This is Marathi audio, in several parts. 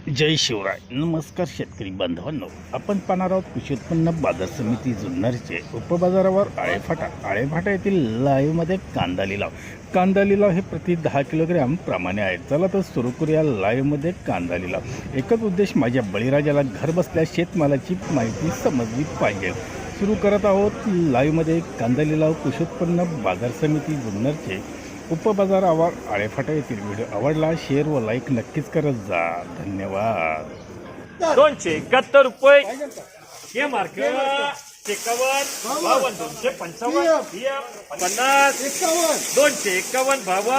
जय शिवराय. नमस्कार शेतकरी बांधवांनो, आपण पाहणार आहोत कृषी उत्पन्न बाजार समिती जुन्नरचे उपबाजारावर आळेफाटा येथील लाईव्हमध्ये कांदा लिलाव हे प्रति 10 किलोग्रॅम प्रमाणे आहे. चला तर सुरू करूया लाईव्हमध्ये कांदा लिलाव. एकच उद्देश, माझ्या बळीराजाला घर बसल्या शेतमालाची माहिती समजली पाहिजे. सुरू करत आहोत लाईव्हमध्ये कांदा लिलाव. कृषी उत्पन्न बाजार समिती जुन्नरचे उपबाजारावर आळेफाटा येथील व्हिडिओ आवडला शेअर व लाईक नक्कीच करत जा. धन्यवाद. 271 रुपये हे मार्क 51 52 255 50 251 52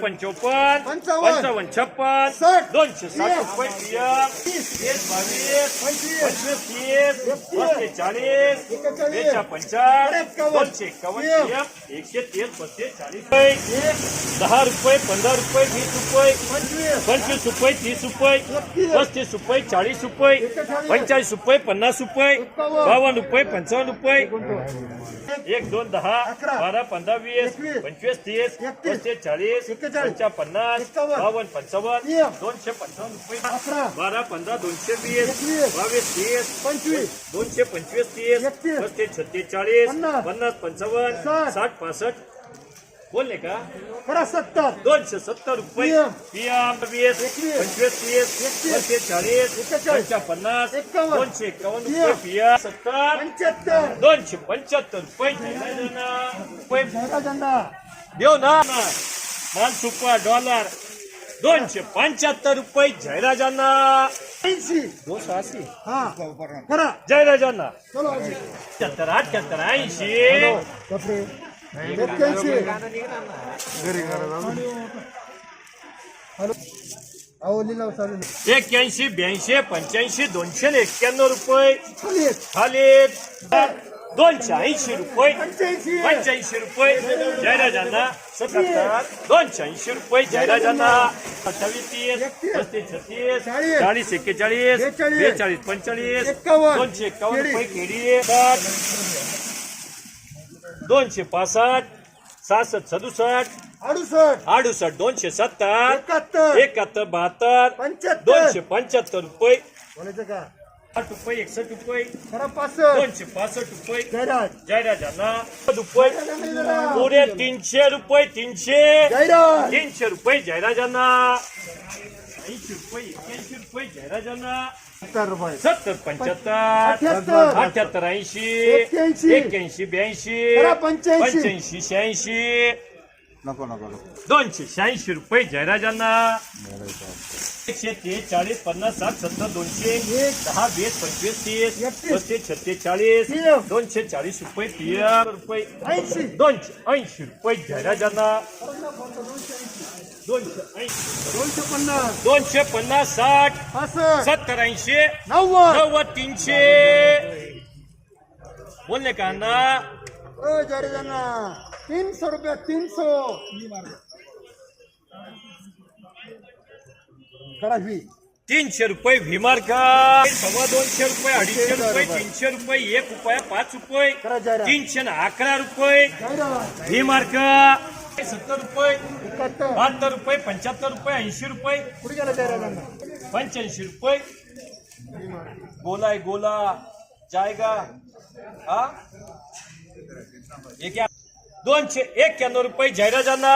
55 55 56 260 रुपये 30 22 25 30 40 251 130 32 10 रुपये 15 रुपये 20 रुपये 25 रुपये 30 रुपये 35 रुपये 40 रुपये 45 रुपये 50 रुपये 52 रुपये 55 रुपये 1 2 10 12 15 20 25 30 35 40 55 50 52 55 255 रुपये 12 15 220 22 30 25 225 30 35 36 40 50 55 60 65 बोलले का करा 70 270 रुपये PM 20 25 30 40 50 251 रुपये PM 70 275 रुपये देऊ ना माल सुपर डॉलर 275 रुपये जयराजांना 80 280 हा करा जयराजांना चलो 78 78 80 कपडे 81 हॅलो अहो लिलाव चालू 81 82 85 291 रुपये खाली 280 रुपये 85 रुपये जयराजांना 77 280 रुपये जयराजांना 28 30 36 40 41 42 45 251 रुपये केडी 265 67 67 68 270 71 72 275 रुपये बोलायचं का 60 रुपये 61 रुपये करा 65 265 रुपये जयराज जयराजांना रुपये पुढे 300 रुपये 300 जयराज 300 रुपये जयराजांना 80 रुपये 81 रुपये जयराजांना 70 रुपये 70 75 78 80 81 82 करा 85 85 86 नको 286 रुपये जयराजांना 143 40 50 60 70 200 10 20 25 30 35 36 40 240 रुपये 30 रुपये 280 रुपये जयराजांना 250 60 70 80 90 300 बोलले का अण्णा जयराजांना 300 रुपये 300 करा 300 रुपये भीमार्का 250 रुपये 250 रुपये 300 रुपये 1 रुपया 5 रुपये करा जयराज 311 रुपये जयराज भीमार्का 70 रुपये 71 72 रुपये 75 रुपये 80 रुपये कुठे गेला जयराजांना 85 रुपये गोला जाएगा हा 291 रुपये जयराजांना